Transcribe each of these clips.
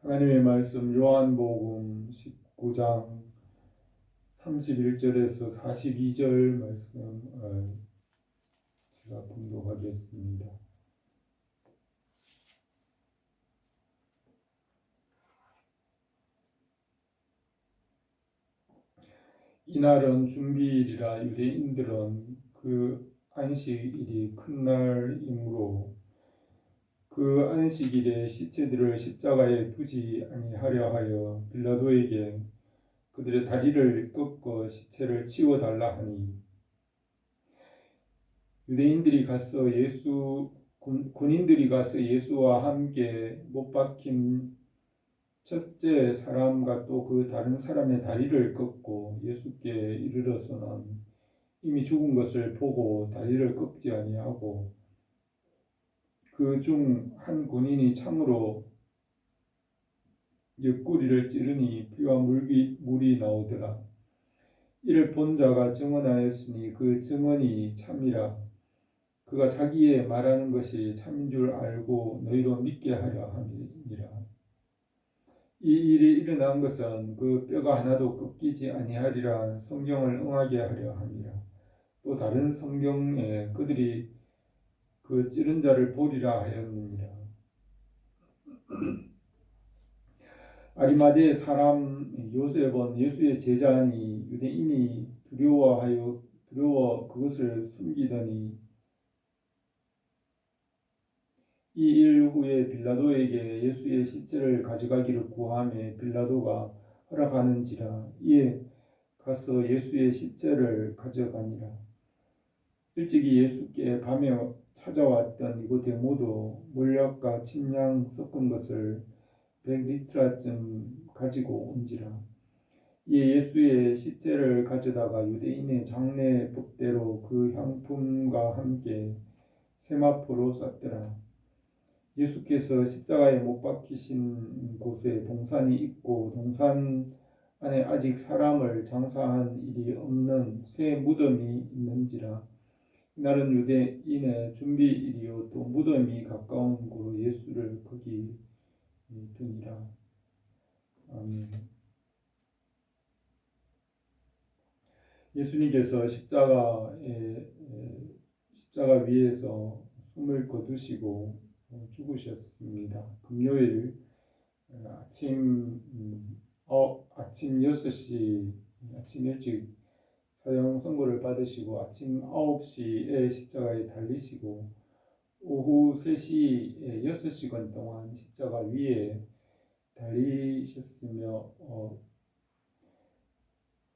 하나님의 말씀 요한복음 19장 31절에서 42절 말씀 제가 봉독하겠습니다. 이날은 준비일이라 유대인들은 그 안식일이 큰 날이므로 그 안식일에 시체들을 십자가에 두지 아니하려 하여 빌라도에게 그들의 다리를 꺾어 시체를 치워달라 하니 군인들이 가서 예수와 함께 못 박힌 첫째 사람과 또 그 다른 사람의 다리를 꺾고 예수께 이르러서는 이미 죽은 것을 보고 다리를 꺾지 아니하고 그 중 한 군인이 창으로 옆구리를 찌르니 피와 물이 나오더라. 이를 본 자가 증언하였으니 그 증언이 참이라. 그가 자기의 말하는 것이 참인 줄 알고 너희로 믿게 하려 함이니라. 이 일이 일어난 것은 그 뼈가 하나도 꺾이지 아니하리라 성경을 응하게 하려 함이라. 또 다른 성경에 그들이 그 찌른 자를 보리라 하였느니라. 아리마대 사람 요셉은 예수의 제자니 유대인이 두려워 그것을 숨기더니 이 일 후에 빌라도에게 예수의 시체를 가져가기를 구하매 빌라도가 허락하는지라. 이에 가서 예수의 시체를 가져가니라. 일찍이 예수께 밤에 찾아왔던 이곳에 모두 몰약과 침향 섞은 것을 100리터쯤 가지고 온지라. 이에 예수의 시체를 가져다가 유대인의 장례법대로 그 향품과 함께 세마포로 쌌더라. 예수께서 십자가에 못 박히신 곳에 동산이 있고 동산 안에 아직 사람을 장사한 일이 없는 새 무덤이 있는지라. 이날은 유대인의 준비일이요 또 무덤이 가까운 곳으로 예수를 거기 두니라. 아멘. 예수님께서 십자가 위에서 숨을 거두시고 죽으셨습니다. 금요일 아침 6시 아침 일찍 사형 선고를 받으시고 아침 9시에 십자가에 달리시고 오후 3시에 6시간 동안 십자가 위에 달리셨으며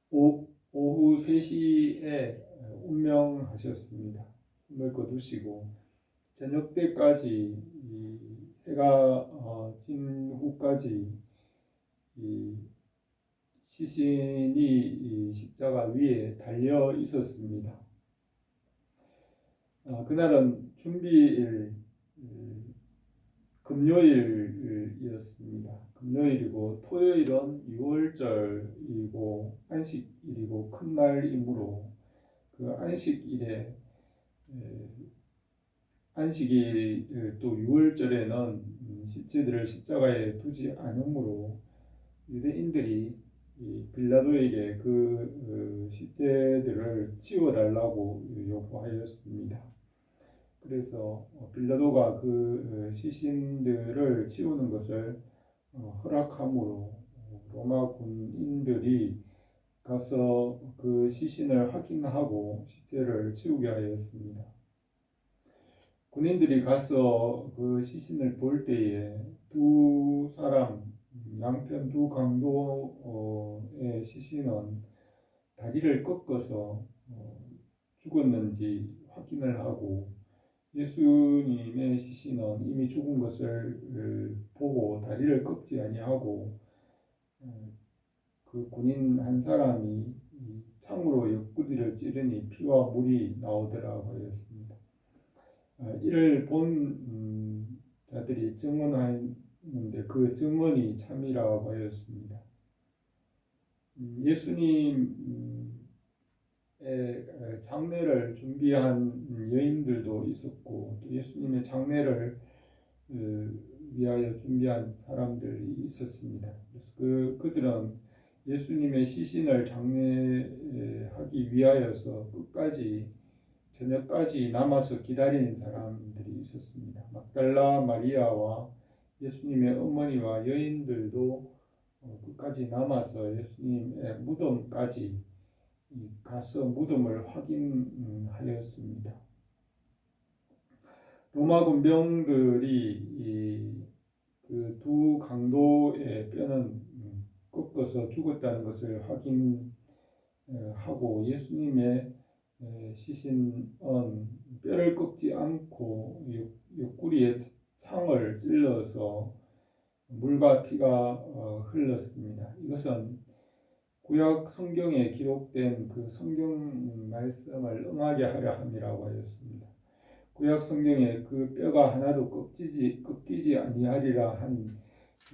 오후 3시에 운명하셨습니다. 숨을 거두시고 저녁 때까지 해가 진 후까지 시신이 십자가 위에 달려 있었습니다. 그날은 준비일 금요일이었습니다. 금요일이고 토요일은 6월절이고 안식일이고 큰 날이므로 그 안식일에 안식일 또 6월절에는 시체들을 십자가에 두지 않으므로 유대인들이 빌라도에게 그 시체들을 치워달라고 요구하였습니다. 그래서 빌라도가 그 시신들을 치우는 것을 허락함으로 로마 군인들이 가서 그 시신을 확인하고 시체를 치우게 하였습니다. 군인들이 가서 그 시신을 볼 때에 두 사람 양편 두 강도의 시신은 다리를 꺾어서 죽었는지 확인을 하고 예수님의 시신은 이미 죽은 것을 보고 다리를 꺾지 아니하고 그 군인 한 사람이 창으로 옆구리를 찌르니 피와 물이 나오더라고 하였습니다. 이를 본 자들이 증언하였는데 그 증언이 참이라고 하였습니다. 예수님의 장례를 준비한 여인들도 있었고 또 예수님의 장례를 위하여 준비한 사람들이 있었습니다. 그래서 그들은 예수님의 시신을 장례하기 위하여서 끝까지 저녁까지 남아서 기다리는 사람들이 있었습니다. 막달라 마리아와 예수님의 어머니와 여인들도 끝까지 남아서 예수님의 무덤까지 가서 무덤을 확인하였습니다. 로마 군병들이 그 두 강도의 뼈는 꺾어서 죽었다는 것을 확인하고 예수님의 시신은 뼈를 꺾지 않고 옆구리에 창을 찔러서 물과 피가 흘렀습니다. 이것은 구약 성경에 기록된 그 성경 말씀을 응하게 하려 함이라고 하였습니다. 구약 성경에 그 뼈가 하나도 꺾이지 아니하리라 한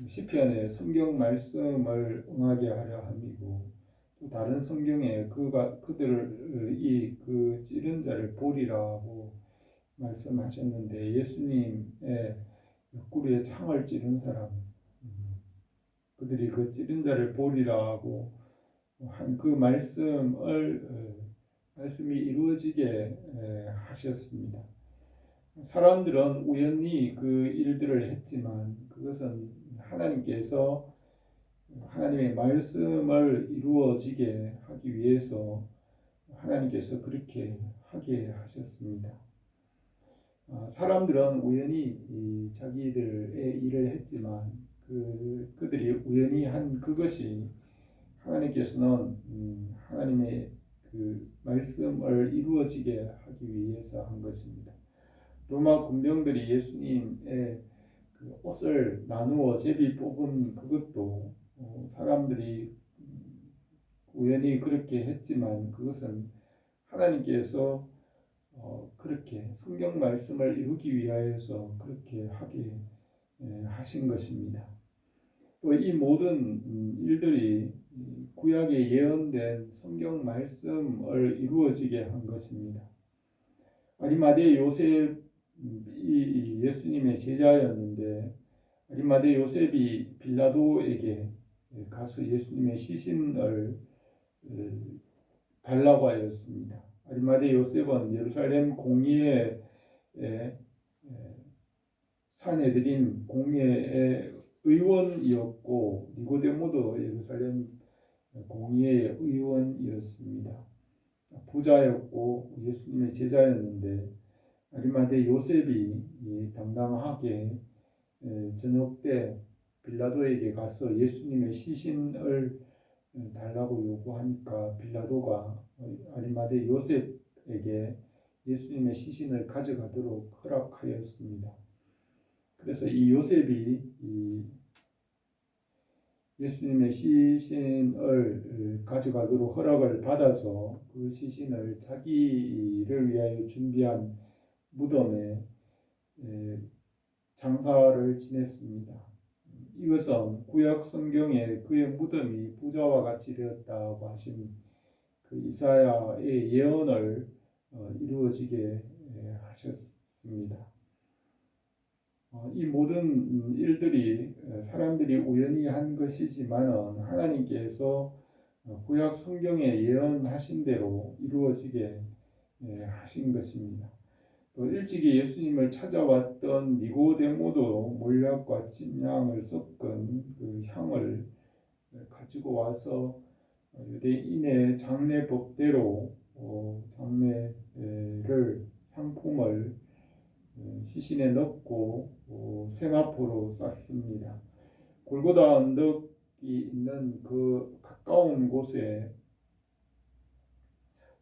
시편의 성경 말씀을 응하게 하려 함이고, 또 다른 성경에 그들이 그 찌른 자를 보리라고 말씀하셨는데, 예수님의 옆구리에 창을 찌른 사람, 그들이 그 찌른 자를 보리라고 한 그 말씀이 이루어지게 하셨습니다. 사람들은 우연히 그 일들을 했지만 그것은 하나님의 말씀을 이루어지게 하기 위해서 하나님께서 그렇게 하게 하셨습니다. 사람들은 우연히 자기들의 일을 했지만 그들이 우연히 한 그것이 하나님께서는 하나님의 그 말씀을 이루어지게 하기 위해서 한 것입니다. 로마 군병들이 예수님의 그 옷을 나누어 제비 뽑은 그것도 사람들이 우연히 그렇게 했지만 그것은 하나님께서 그렇게 성경 말씀을 이루기 위하여서 그렇게 하게 하신 것입니다. 또 이 모든 일들이 구약에 예언된 성경 말씀을 이루어지게 한 것입니다. 아리마대 요셉이 예수님의 제자였는데 아리마대 요셉이 빌라도에게 가서 예수님의 시신을 달라고 하였습니다. 아리마대 요셉은 예루살렘 공의회 사내들인 공의회의 의원이었고 니고데모도 예루살렘 공의회의 의원이었습니다. 부자였고 예수님의 제자였는데 아리마대 요셉이 당당하게 저녁 때 빌라도에게 가서 예수님의 시신을 달라고 요구하니까 빌라도가 아리마대 요셉에게 예수님의 시신을 가져가도록 허락하였습니다. 그래서 이 요셉이 예수님의 시신을 가져가도록 허락을 받아서 그 시신을 자기를 위하여 준비한 무덤에 장사를 지냈습니다. 이것은 구약 성경에 그의 무덤이 부자와 같이 되었다고 하신 그 이사야의 예언을 이루어지게 하셨습니다. 이 모든 일들이 사람들이 우연히 한 것이지만 하나님께서 구약 성경에 예언하신 대로 이루어지게 하신 것입니다. 또 일찍이 예수님을 찾아왔던 니고데모도 몰약과 침향을 섞은 그 향을 가지고 와서 유대인의 장례법대로 향품을 시신에 넣고 세마포로 쌌습니다. 골고다 언덕이 있는 그 가까운 곳에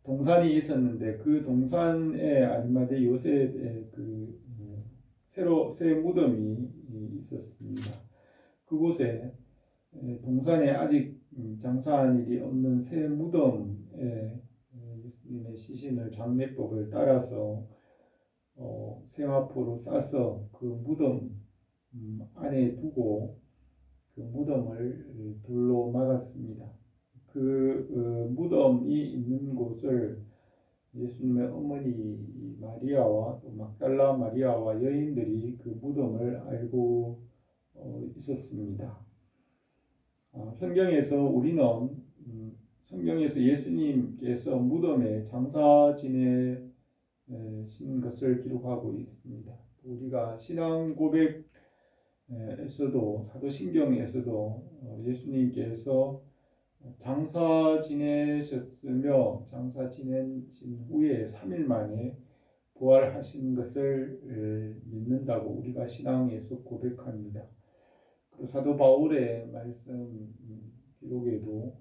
동산이 있었는데 그 동산에 아리마대 요셉의 새 무덤이 있었습니다. 그곳에 동산에 아직 장사한 일이 없는 새 무덤에 예수님의 시신을 장례법을 따라서 세마포로 싸서 그 무덤 안에 두고 그 무덤을 돌로 막았습니다. 그 무덤이 있는 곳을 예수님의 어머니 마리아와 또 막달라 마리아와 여인들이 그 무덤을 알고 있었습니다. 성경에서 우리는 성경에서 예수님께서 무덤에 장사 지내신 것을 기록하고 있습니다. 우리가 신앙 고백에서도 사도신경에서도 예수님께서 장사 지내셨으며 장사 지내신 후에 3일 만에 부활하신 것을 믿는다고 우리가 신앙에서 고백합니다. 그리고 사도 바울의 말씀 기록에도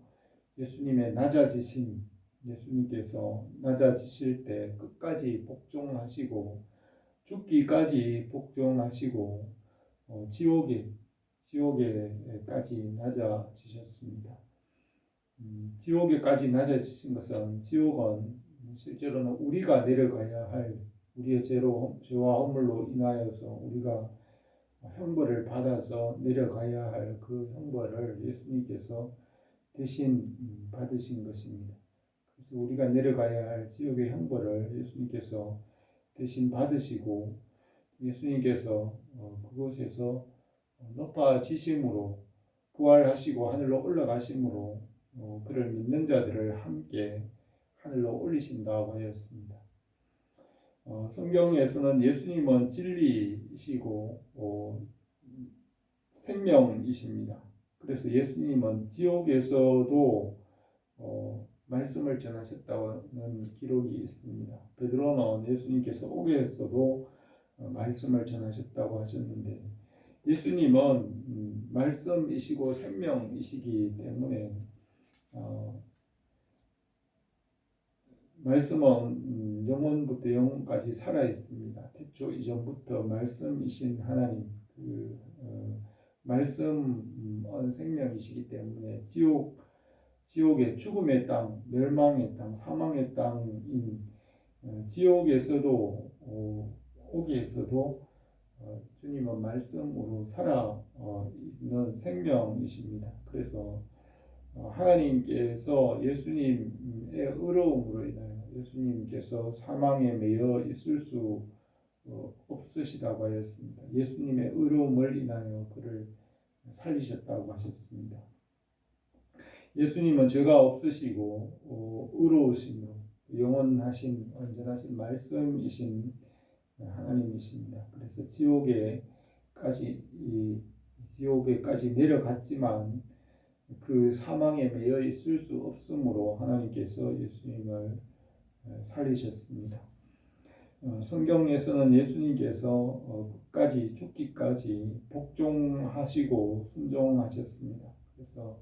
예수님의 낮아지심, 예수님께서 낮아지실 때 끝까지 복종하시고 죽기까지 복종하시고 지옥에까지 낮아지셨습니다. 지옥에까지 낮아지신 것은 지옥은 실제로는 우리가 내려가야 할 우리의 죄와 허물로 인하여서 우리가 형벌을 받아서 내려가야 할 그 형벌을 예수님께서 대신 받으신 것입니다. 그래서 우리가 내려가야 할 지옥의 형벌을 예수님께서 대신 받으시고 예수님께서 그곳에서 높아지심으로 부활하시고 하늘로 올라가심으로 그를 믿는 자들을 함께 하늘로 올리신다고 하였습니다. 성경에서는 예수님은 진리이시고 생명이십니다. 그래서 예수님은 지옥에서도 말씀을 전하셨다는 기록이 있습니다. 베드로는 예수님께서 옥에서도 말씀을 전하셨다고 하셨는데 예수님은 말씀이시고 생명이시기 때문에 말씀은 영원부터 영원까지 살아 있습니다. 태초 이전부터 말씀이신 하나님, 말씀은 생명이시기 때문에 지옥의 죽음의 땅, 멸망의 땅, 사망의 땅인 지옥에서도 옥에서도 주님은 말씀으로 살아 있는 생명이십니다. 그래서 하나님께서 예수님의 의로움으로 인하여 예수님께서 사망에 매여 있을 수 없으시다고 하였습니다. 예수님의 의로움을 인하여 그를 살리셨다고 하셨습니다. 예수님은 죄가 없으시고 의로우심으로 영원하신 온전하신 말씀이신 하나님이십니다. 그래서 지옥에까지 내려갔지만 그 사망에 매여 있을 수 없으므로 하나님께서 예수님을 살리셨습니다. 성경에서는 예수님께서 끝까지 죽기까지 복종하시고 순종하셨습니다. 그래서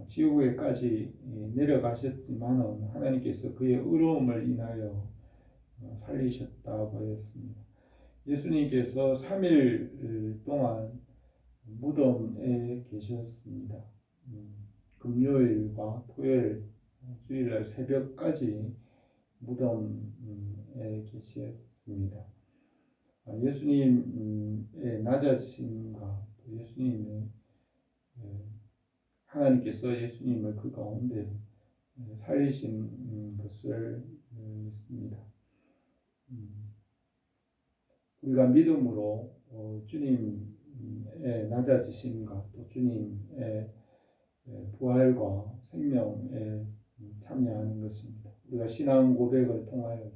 지옥에까지 내려가셨지만은 하나님께서 그의 의로움을 인하여 살리셨다고 하였습니다. 예수님께서 3일 동안 무덤에 계셨습니다. 금요일과 토요일, 주일날 새벽까지 무덤에 계셨습니다. 예수님의 낮아지심과 예수님의 하나님께서 예수님을 그 가운데 살리신 것을 믿습니다. 우리가 믿음으로 주님의 낮아지심과 또 주님의 부활과 생명에 참여하는 것입니다. 우리가 신앙 고백을 통하여서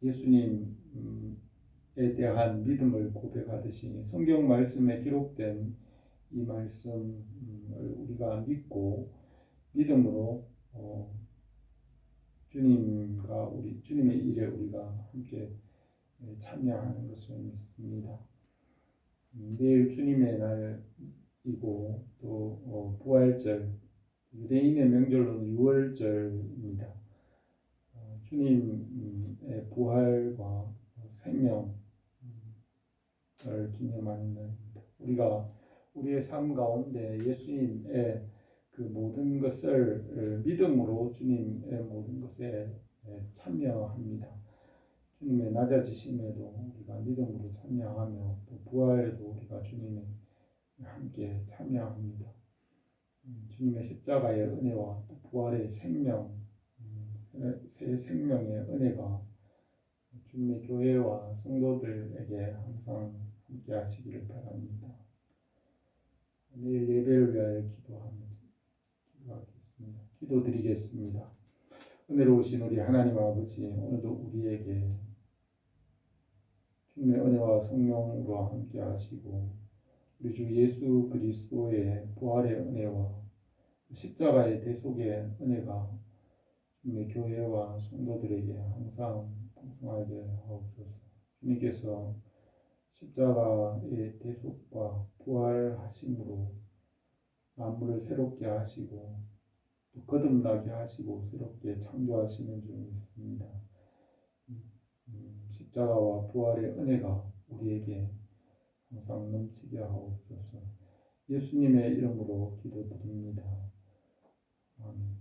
예수님에 대한 믿음을 고백하듯이 성경 말씀에 기록된 이 말씀을 우리가 믿고 믿음으로 주님의 일에 우리가 함께 참여하는 것을 믿습니다. 내일 주님의 날이고 또 부활절, 유대인의 명절로는 유월절입니다. 주님의 부활과 생명을 기념하는 날입니다. 우리가 우리의 삶 가운데 예수님의 그 모든 것을 믿음으로 주님의 모든 것에 참여합니다. 주님의 낮아지심에도 우리가 믿음으로 참여하며 또 부활에도 우리가 주님의 함께 참여합니다. 주님의 십자가의 은혜와 또 부활의 생명을 새 생명의 은혜가 주님의 교회와 성도들에게 항상 함께 하시기를 바랍니다. 내일 예배를 위하여 기도하겠습니다. 기도드리겠습니다. 은혜로우신 우리 하나님 아버지, 오늘도 우리에게 주님의 은혜와 성령으로 함께 하시고 우리 주 예수 그리스도의 부활의 은혜와 십자가의 대속의 은혜가 주님의 교회와 성도들에게 항상 풍성하게 하옵소서. 주님께서 십자가의 대속과 부활하심으로 만물을 새롭게 하시고 또 거듭나게 하시고 새롭게 창조하시는 줄 믿습니다. 십자가와 부활의 은혜가 우리에게 항상 넘치게 하옵소서. 예수님의 이름으로 기도드립니다. 아멘.